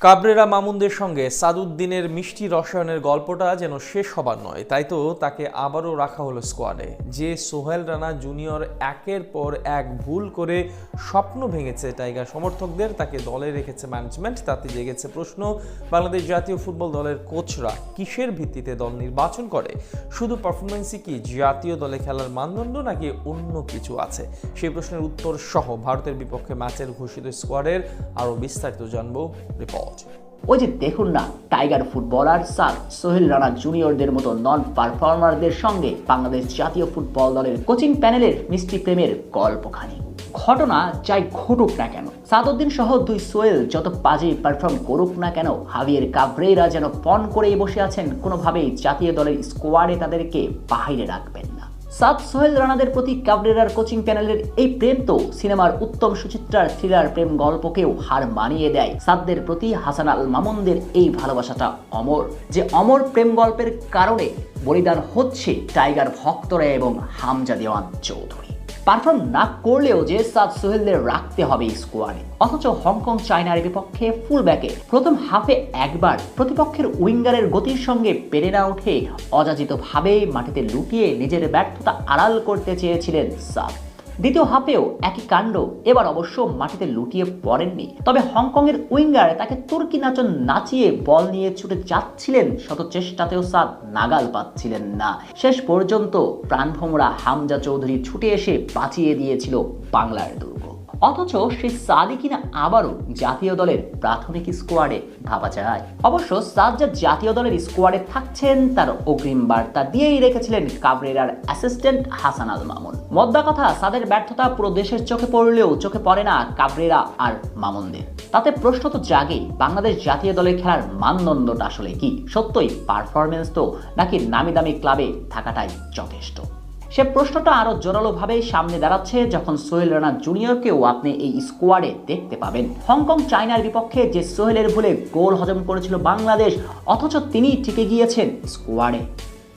Cabrera মামুনদের সঙ্গে সাদউদ্দিনের মিষ্টি রসায়নের গল্পটা যেন শেষ হবার নয়, তাই তো তাকে আবারও রাখা হলো স্কোয়াডে। যে সোহেল রানা জুনিয়র একের পর এক ভুল করে স্বপ্ন ভেঙেছে টাইগার সমর্থকদের, তাকে দলে রেখেছে ম্যানেজমেন্ট। তাতে জেগেছে প্রশ্ন, বাংলাদেশ জাতীয় ফুটবল দলের কোচরা কিসের ভিত্তিতে দল নির্বাচন করে? শুধু পারফরমেন্সই কি জাতীয় দলে খেলার মানদণ্ড, নাকি অন্য কিছু আছে? সেই প্রশ্নের উত্তর সহ ভারতের বিপক্ষে ম্যাচের ঘোষিত স্কোয়াডের আরও বিস্তারিত জানবো রিপোর্ট। ওই যে দেখুন না, টাইগার ফুটবলার সোহেল রানা জুনিয়রদের মতো নন পারফর্মারদের সঙ্গে বাংলাদেশ জাতীয় ফুটবল দলের কোচিং প্যানেলের মিষ্টি প্রেমের গল্পখানি। ঘটনা যাই ঘটুক না কেন, সাদউদ্দিন সহ দুই সোহেল যত বাজে পারফর্ম করুক না কেন, হাভিয়ের কাবরেরা যেন পণ করেই বসে আছেন, কোনোভাবেই জাতীয় দলের স্কোয়াডে তাদেরকে বাহিরে রাখবেন না। সোহেল রানাদের প্রতি কাবরেরার কোচিং প্যানেলের এই প্রেম তো সিনেমার উত্তম সুচিত্রার থ্রিলার প্রেম গল্পকেও হার মানিয়ে দেয়। সাদদের প্রতি হাসান আল মামুনদের এই ভালোবাসাটা অমর, যে অমর প্রেম গল্পের কারণে বলিদান হচ্ছে টাইগার ভক্তরা এবং হামজা দেওয়ান চৌধুরী। পারফর্ম না করলেও যে সোহেলদের রাখতে হবে স্কোয়াডে, অথচ হংকং চায়নার বিপক্ষে ফুল ব্যাকে প্রথম হাফে একবার প্রতিপক্ষের উইঙ্গারের গতির সঙ্গে পেরে না উঠে অযাচিতভাবে মাটিতে লুটিয়ে নিজের ব্যর্থতা আড়াল করতে চেয়েছিলেন সাদ। দ্বিতীয় হাফেও একই কাণ্ড, এবার অবশ্য মাটিতে লুটিয়ে পড়েননি, তবে হংকংয়ের উইঙ্গার তাকে তুর্কি নাচন নাচিয়ে বল নিয়ে ছুটে যাচ্ছিলেন, শত চেষ্টাতেও সাদ নাগাল পাচ্ছিলেন না। শেষ পর্যন্ত প্রাণভোমরা হামজা চৌধুরী ছুটে এসে বাঁচিয়ে দিয়েছিল বাংলার দুর্গ। অথচ সেই সাদই কিনা আবারও জাতীয় দলের প্রাথমিক স্কোয়াডে ভাবা যায়। অবশ্য সাদ যা জাতীয় দলের স্কোয়াডে থাকছেন তার অগ্রিম বার্তা দিয়েই রেখেছিলেন কাবরেরার অ্যাসিস্ট্যান্ট হাসান আল মামুন। মোদ্দা কথা, সাদের ব্যর্থতা পুরো দেশের চোখে পড়লেও চোখে পড়ে না কাবরেরা আর মামুনদের। তাতে প্রশ্ন তো জাগেই, বাংলাদেশ জাতীয় দলের খেলার মানদণ্ডটা আসলে কি? সত্যই পারফরমেন্স তো, নাকি নামি দামি ক্লাবে থাকাটাই যথেষ্ট? সে প্রশ্নটা আরো জোরালোভাবে সামনে দাঁড়াচ্ছে যখন সোহেল রানা জুনিয়রকেও আপনি এই স্কোয়াডে দেখতে পাবেন। হংকং চায়নার বিপক্ষে যে সোহেলের ভুলে গোল হজম করেছিল বাংলাদেশ, অথচ তিনি টিকে গিয়েছেন স্কোয়াডে।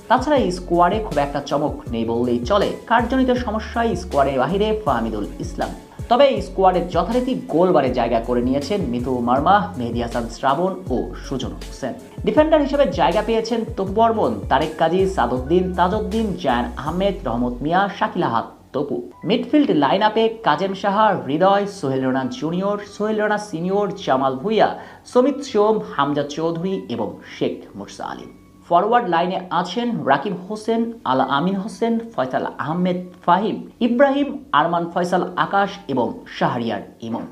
তাছাড়া এই স্কোয়াডে খুব একটা চমক নেই বললেই চলে। কার্যজনিত সমস্যায় স্কোয়াডের বাহিরে ফাহমিদুল ইসলাম, তবে এই স্কোয়াডের যথারীতি গোলবারে জায়গা করে নিয়েছেন মিতু মার্মা, মেহেদী হাসান শ্রাবণ ও সুজন হোসেন। ডিফেন্ডার হিসেবে জায়গা পেয়েছেন তপু বর্মন, তারেক কাজী, সাদউদ্দিন, তাজউদ্দিন, জায়ান আহমেদ, রহমত মিয়া, শাকিল আহাদ তপু। মিডফিল্ড লাইন আপে কাজেম সাহা, হৃদয়, সোহেল রানা জুনিয়র, সোহেল রানা সিনিয়র, জামাল ভুইয়া, সমিত সোম, হামজা চৌধুরী এবং শেখ মুর্সা আলী। ফরওয়ার্ড লাইনে আছেন রাকিব হোসেন, আলা আমিন হোসেন, ফয়সাল আহমেদ ফাহিম, ইব্রাহিম, আরমান ফয়সাল আকাশ এবং শাহরিয়ার ইমন।